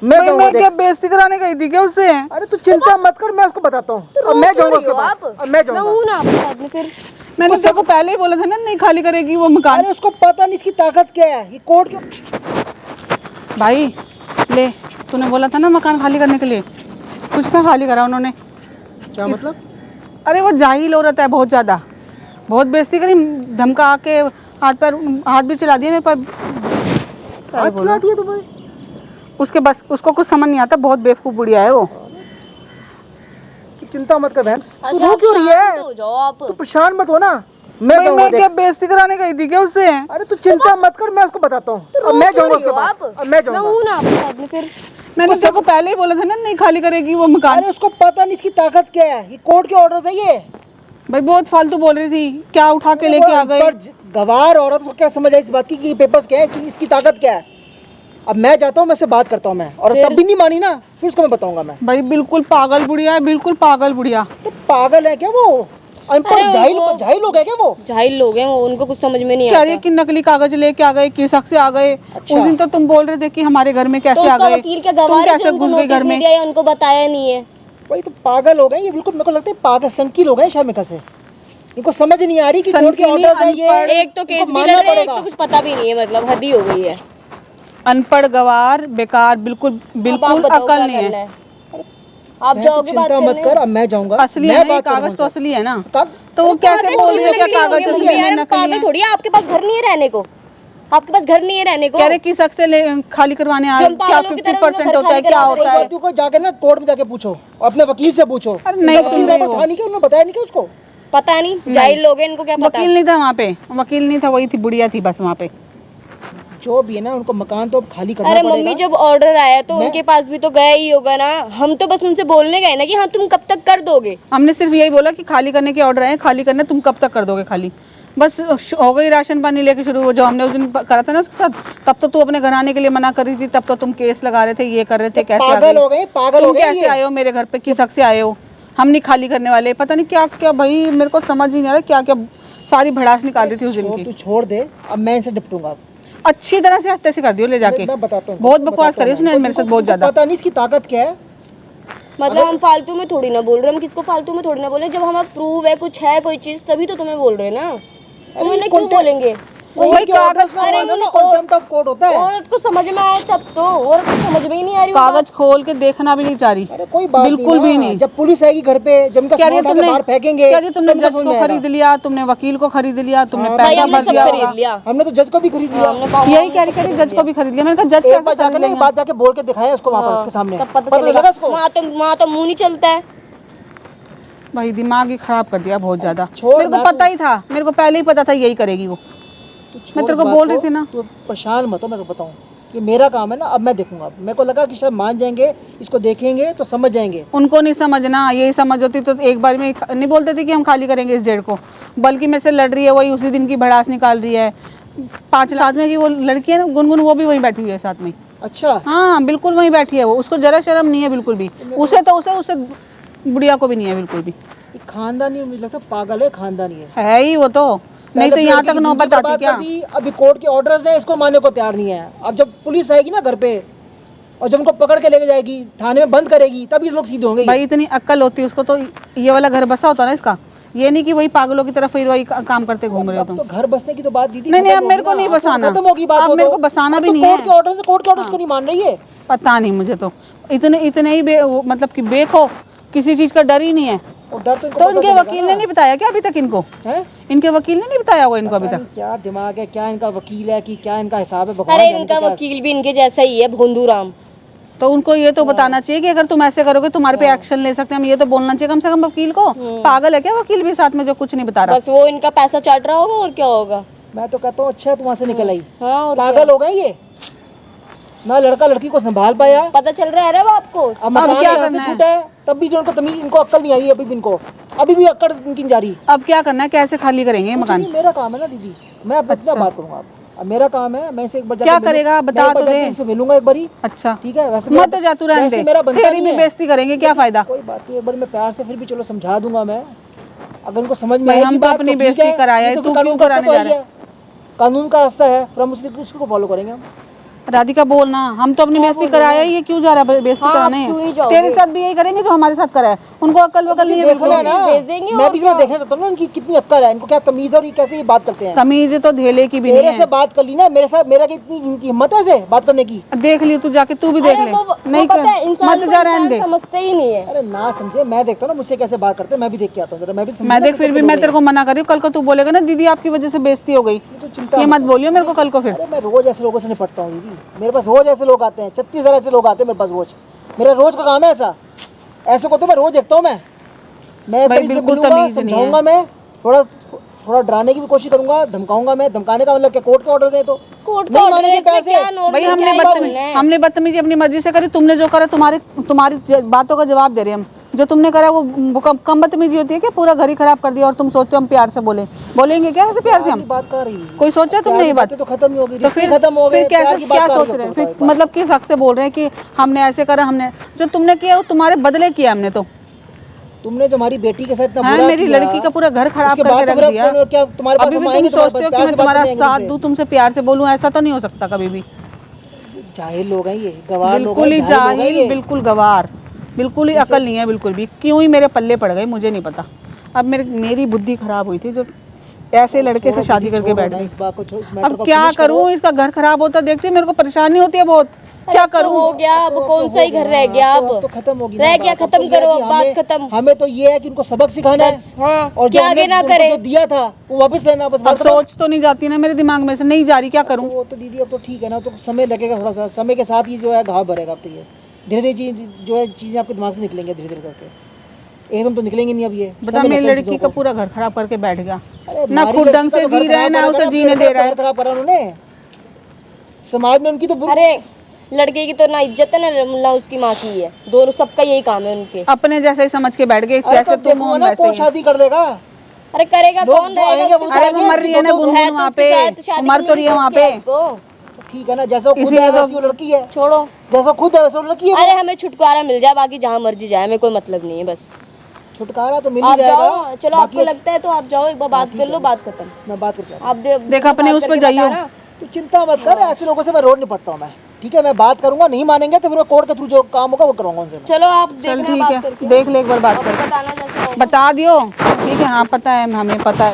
मैं क्या बेइज्जती कराने गई थी क्या उससे? अरे तू चिंता मत कर, मैं उसको बताता हूँ। अब मैं जाऊंगा उसके पास, अब मैं जाऊंगा ना आपके साथ में फिर। मैंने तेरे को पहले ही बोला था ना नहीं खाली करेगी वो मकान। अरे उसको पता नहीं इसकी ताकत क्या है, ये कोर्ट के। भाई ले, तूने बोला था ना मकान खाली करने के लिए, कुछ ना खाली करा उन्होंने। क्या मतलब? अरे वो जाहिल औरत है बहुत ज़्यादा, बहुत बेइज्जती करी, धमका के हाथ भी चला दिया मेरे पर। हाथ चला दिया तुम्हें? उसके बस उसको कुछ समझ नहीं आता, बहुत बेवकूफ़ बुढ़िया है वो। तू चिंता मत कर बहन, तू अच्छा, रो क्यों रही है? शांत हो जाओ आप। तू परेशान मत हो ना, मैं क्या बेइज्जती कराने गई थी क्या उससे? अरे तू चिंता मत कर, मैं उसको बताता हूँ। अब मैं जाऊंगा उसके पास, अब मैं जाऊंगा ना आपके साथ में फिर। मैंने तेरे को पहले ही बोला था ना नहीं खाली करेगी वो मकान। अरे उसको पता नहीं इसकी ताकत क्या है, ये कोर्ट के ऑर्डर है ये। भाई बहुत फालतू बोल रही थी, क्या उठा के लेके आ गए। गवार औरत को क्या समझ आई इस बात की कि ये पेपर्स क्या है, कि इसकी ताकत क्या है। अब मैं जाता हूँ, मैं उससे बात करता हूँ मैं, और तब भी नहीं मानी ना, फिर उसको मैं बताऊंगा मैं। भाई बिल्कुल पागल बुढ़िया है, बिल्कुल पागल बुढ़िया। तो पागल है क्या वो? अनपढ़ जाहिल लोग है क्या वो? जाहिल लोग हैं वो, उनको कुछ समझ में नहीं कह आता। रही है कि नकली कागज लेके आ गए, किस हक से आ गए। अच्छा। उस दिन तो तुम बोल रहे थे कि हमारे घर में कैसे आ गए, वकील का तुम गवाह कैसे घुस गए घर में। उनको बताया नहीं है। वही तो पागल हो गए ये, बिल्कुल मेरे को लगता है पागल सनकी लोग हैं शामिका से। इनको समझ नहीं आ रही कि कोर्ट के ऑर्डर्स है ये। एक तो केस भी लड़ रहे हैं, एक तो कुछ पता भी नहीं है, मतलब हद ही हो गई है। अनपढ़ गवार बेकार, बिल्कुल बिल्कुल अकल नहीं है। आप जाओगे बात चिंता मत करने? कर, अब मैं जाऊंगा। असली है ना, ये कागज तो असली है ना। कब? तो वो कैसे बोल रही है क्या नकली होंगे कागज मम्मी असली है यार, नकली पागल है? थोड़ी है। आपके पास घर नहीं है रहने को, आपके पास घर नहीं है रहने को। कह रहे किस हक से खाली करवाने आ रहे, जब क्या पागलों की तरह 50% उनको होता है, घर क्या खाली होता करा है? तू को जाके ना कोर्ट में जाके पूछो, अपने वकील से पूछो। अरे नहीं उनका सुन वकील रही रॉबर्ट वो। था नहीं क्या, उन्होंने बताया नहीं क्या उसको? पता नहीं, जाहिल लोग हैं, इनको क्या पता। वकील नहीं था वहाँ पे, वकील नहीं था, वही थी बुढ़िया थी बस वहाँ पे। जो भी है ना, उनको मकान तो अब खाली करना अरे पड़ेगा। मम्मी जब ऑर्डर आया तो उनके पास भी तो गया ही होगा ना। हम तो बस उनसे बोलने गए ना कि हाँ तुम कब तक कर दोगे। हमने सिर्फ यही बोला कि खाली करने के ऑर्डर आए, खाली करने, तुम कब तक कर दोगे खाली, बस हो गई। राशन पानी लेके शुरू, जो हमने उस दिन करा था ना उसके साथ, तब तो तू अपने घर आने के लिए मना कर रही थी, तब तो तुम केस लगा रहे थे, ये कर रहे थे, कैसे आ पागल हो गई गए, पागल हो तुम, गए कैसे ये। आए हो मेरे घर पे, किस हक से आए हो? हम नहीं खाली करने वाले, पता नहीं क्या क्या। भाई मेरे को समझ ही नहीं आ रहा क्या क्या सारी भड़ास निकाल रही थी उस दिन की। तू छोड़ दे, अब मैं इनसे निपटूंगा। अच्छी तरह से हत्या से कर दियो ले जाके। मैं बताता हूँ, बहुत बकवास करी उसने मेरे साथ, बहुत ज्यादा। पता नहीं इसकी ताकत क्या है। मतलब हम फालतू में थोड़ी ना बोल रहे, हम किसको फालतू में थोड़ी ना बोले। जब हमारा प्रूव है कुछ है कोई चीज, तभी तो तुम्हें बोल रहे हैं ना। उन्हें क्यों बोलेंगे? वही कागज का कंटेम्प्ट ऑफ कोर्ट होता है। औरत को समझ में आया तब तो, औरत को समझ में ही नहीं आ रही। कागज खोल के देखना भी नहीं चाह रही। अरे कोई बात बिल्कुल भी नहीं। जब पुलिस आएगी घर पे, जब उनका सामान उठा के बाहर फेंकेंगे, क्या तुमने जज को खरीद लिया, तुमने वकील को खरीद लिया, तुमने पैसा भर दिया होगा। हमने तो जज को भी खरीद लिया। यही कह रही जज को भी खरीद लिया। मैंने कहा जज कैसे खरीद लेंगे? बात जाके बोल के दिखाया उसको वहाँ पर, उसके सामने तब पता चलेगा उसको। वहाँ तो मुंह नहीं चलता है। भाई दिमाग ही खराब कर दिया बहुत ज्यादा। छोड़ मेरे को ना पता ही था, मेरे को पहले ही पता था यही करेगी वो। मैं तेरे को बोल रही थी ना। तू परेशान मत हो, मैं तो बताऊं कि मेरा काम है ना, अब मैं देखूंगा। मेरे को लगा कि शायद मान जाएंगे, इसको देखेंगे तो समझ जाएंगे। उनको नहीं समझना, यही समझ होती तो एक बार में नहीं बोलते थे कि हम खाली करेंगे इस डेट को। बल्कि मेरे से लड़ रही है, वही उसी दिन की भड़ास निकाल रही है। 5 साथ में की वो लड़की है ना गुनगुन, वो भी वहीं बैठी हुई है साथ में। अच्छा हाँ बिल्कुल वहीं बैठी है वो, उसको जरा शर्म नहीं है बिल्कुल भी। उसे तो उसे बुढ़िया को भी नहीं है बिल्कुल भी। खानदानी, मुझे लगता है पागल है, खानदानी है ही वो तो, नहीं तो यहाँ तक नौबत आती क्या? अभी कोर्ट के ऑर्डर्स हैं, इसको मानने को तैयार नहीं है। अब जब पुलिस आएगी ना घर पे, और जब उनको पकड़ के लेके जाएगी, थाने में बंद करेगी, तब ये लोग सीधे होंगे। भाई इतनी अक्ल होती है उसको तो ये वाला घर बसा होता ना इसका। ये नहीं कि वही पागलों की तरफ फिर वही काम करते घूम रहे हो तुम। तो घर बसने की तो बात दीदी, नहीं अब मेरे को नहीं बसाना, खत्म होगी बात। अब मेरे को बसाना भी नहीं है। कोर्ट के ऑर्डर्स को नहीं मान रही है। पता नहीं मुझे तो, इतने ही मतलब कि बेखौफ, किसी चीज का डर ही नहीं है। तो इनके वकील ने नहीं बताया क्या अभी तक इनको? इनके वकील ने नहीं बताया होगा इनको अभी तक। क्या दिमाग है, क्या इनका वकील है कि क्या इनका हिसाब है, भगवान अरे जाने इनका क्या। वकील भी इनके जैसा ही है, भोंदू राम। तो उनको ये तो बताना चाहिए कि अगर तुम ऐसे करोगे तुम्हारे पे एक्शन ले सकते हैं। हम ये तो बोलना चाहिए कम से कम वकील को। पागल है क्या वकील भी साथ में जो कुछ नहीं बता रहा? बस वो इनका पैसा चाट रहा होगा और क्या होगा। मैं तो कहता हूँ अच्छा तुम वहाँ से निकल आई। हाँ, पागल हो गए ये, ना लड़का लड़की को संभाल पाया। पता चल रहा है वो आपको। अब मकान क्या यहाँ से करना है? छूटा है, तब भी जो उनको तमीज, इनको अक्ल नहीं आई अभी भी, इनको अभी भी अक्ल इनकी जा रही। अब क्या करना है, कैसे खाली करेंगे ये मकान? मेरा काम है ना दीदी, मैं अब अपना बात करूँगा। अब मेरा काम है, मैं इसे एक बार क्या करेगा बता तो दे। इनसे मिलूंगा एक बारी। अच्छा ठीक है, वैसे मत जा तू, रहने दे, तेरी भी बेइज्जती करेंगे, क्या फायदा? कोई बात नहीं, एक बार मैं प्यार से फिर भी चलो समझा दूंगा मैं, अगर उनको समझ में हम तो अपनी बेइज्जती कराया है, तू क्यों कराने जा रहा है? कानून का रास्ता है, फिर हम उसको फॉलो करेंगे हम। राधिका बोलना, हम तो अपनी बेइज्जती कराया ही, ये क्यों जा रहा है बेइज्जती हाँ, कराने? क्यों ही जाओगे? तेरे साथ भी यही करेंगे जो हमारे साथ करा है। उनको अकल वकल नहीं है देखो बिल्कुल। ना, भेज देंगे मैं और भी जरा देखना चाहता हूँ ना इनकी कितनी अक्ल है, इनको क्या तमीज है और ये कैसे ये बात करते हैं। तमीज तो धेले की भी तेरे नहीं से है। बात कर ली ना, मेरे साथ मेरा कितनी इनकी हिम्मत है ऐसे बात करने की। देख ली तू जाके, तू भी देख अरे ले। वो नहीं पता है, इंसान मत को जा, इंसान रहने दे। समझते ही नहीं है। अरे ना समझे, मैं देखता हूँ ना मुझसे कैसे बात करते हैं, मैं भी देख के आता हूँ जरा, मैं भी समझूं मैं ना देख कितने फिर भी लोग मैं हैं। तेरे को मना कर रही हूँ, कल को तू बोलेगा ना दीदी आपकी वजह से बेइज्जती हो गई, तो चिंता ये मत मत बोलियो मेरे को कल को फिर। अरे मैं रोज ऐसे लोगों से निपटता हूँ दीदी, मेरे पास रोज ऐसे लोग आते हैं, 36,000 ऐसे लोग आते हैं मेरे पास रोज, मेरा रोज का काम है ऐसा। ऐसे को तो मैं रोज देखता हूँ मैं भाई एक बारी से बिल्कुल मिलूंगा, तमीज नहीं है। समझाऊंगा मैं, थोड़ा डराने की भी कोशिश करूंगा, धमकाऊंगा मैं, धमकाने का मतलब क्या, कोर्ट के ऑर्डर है तो कोर्ट नहीं का मानेंगे ऑर्डर प्यार है, से। क्या नॉर्मल भाई क्या हमने बदतमीजी अपनी मर्जी से करी, तुमने जो करा तुम्हारी बातों का जवाब दे रहे हैं हम। जो तुमने करा वो कम बदतमीजी होती है क्या? पूरा घर ही खराब कर दिया और तुम सोचते हो हम प्यार से बोलेंगे क्या ऐसे प्यार से हम? बात कर रही है कोई सोचा तुमने ये बात? तो खत्म ही होगी, तो रिश्ते फिर खत्म हो गए, फिर प्यार कैसे की बात क्या कहाँ सोच की रहे हैं होता है फिर? एक बार। मतलब किस हक से बोल रहे हैं कि हमने ऐसे करा? हमने जो तुमने किया वो तुम्हारे बदले किया हमने तो। तुमने जो हमारी बेटी के साथ इतना हाँ, बुरा मेरी किया, लड़की का पूरा घर खराब उसके करके बाद तो रख फिर दिया। क्या तुम्हारे पास अभी भी हम तुम आएंगे तुम्हारे सोचते हो पास, कि प्यार मैं से बात तुम्हारा करेंगे साथ तुमसे। दूं, तुमसे प्यार से बोलूं, ऐसा तो नहीं हो सकता कभी भी। जाहिल लोग हैं ये, गवार लोग बिल्कुल हैं, ही जाहिल लोग हैं जाहिल, ये। बिल्कुल गवार, बिल्कुल ही अकल नहीं है बिल्कुल भी। क्यों ही मेरे पल्ले पड़ गई मुझे नहीं पता। अब मेरी बुद्धि खराब हुई थी जो ऐसे लड़के से शादी करके बैठ गई। इस बात को इस मैटर अब को क्या finish करो। करूं? इसका घर खराब होता देखती है मेरे को परेशानी होती है बहुत। क्या तो करूं? हो गया, अब कौन सा ही घर रह गया? अब तो खत्म होगी रह ना गया, बात। अब खत्म तो ये है करो, कि अब बात हमें- खत्म। हमें तो ये है कि उनको सबक सिखाना है बस हाँ, और कि जो आगे हमने ना उनको करे। जो दिया था वो वापस लेना, बस अब बात खत्म। सोच तो नहीं जाती ना मेरे दिमाग में से, नहीं जा रही, क्या करूं? वो तो दीदी अब तो ठीक है ना, तो समय लगेगा थोड़ा सा, समय के साथ ही जो है घाव भरेगा। अब तो ये धीरे धीरे चीज जो है चीजें आपके दिमाग से निकलेंगे धीरे धीरे करके, एकदम तो निकलेंगे नहीं अब ये। बता, समय मेरी लगता है लड़की चीज़ों का को। पूरा घर खराब करके बैठ गया। अरे ना हमारी खुद लड़की ढंग का से तो घर जी रहा है, खराब ना करा उसे ना, जीने अपने दे घर रहा है। खराब करा उन्होंने, समाज में उनकी तो अरे लड़के की तो ना इज्जत है ना उसकी माँ की है, दोनों सबका यही काम है उनके। अपने जैसे ही समझ के बैठ गए, अरे जैसे तो तुम हो देखो हम ना, वैसे कौन ही हैं। शादी कर देगा? अरे करेगा लोग कौन जो रहेगा आएंगे उसके वो अरे साथ? वो आएंगे, मर रही है ना तो गुनगुन है तो वहाँ उसके पे, साथ, शादी मर करने तो की रही है वहाँ जरूरत क्या पे। है उसको? ठीक है ना, जैसा वो खुद इसीलिए है तो- वैसी वो लड़की है, छोड़ो। जैसा खुद है वैसा वो लड़की है। अरे हमें छुटकारा मिल जाए, बाकी जहाँ मर्जी जाए, हमें कोई मतलब नहीं है। बस छुटकारा तो मिल ही आप जाएगा। जाओ, चलो बाकी आपको लगता है तो आप जाओ, एक बार बात कर लो, बात खत्म। मैं बात करता हूँ, आप देख अपने बात उस पर करके जाइयो। बताना। तो चिंता मत कर, ऐसे लोगों से मैं रोड निपटता हूँ मैं। ठीक है, मैं बात करूंगा, नहीं मानेंगे तो फिर मैं कोर्ट के थ्रू जो काम होगा वो कराऊंगा उनसे मैं। चलो आप चल देखना ठीक बात है, करके, देख ले एक बार बात आप कर, बताना जैसा होगा। बता दियो। ठीक है, हाँ पता है, हमें पता है।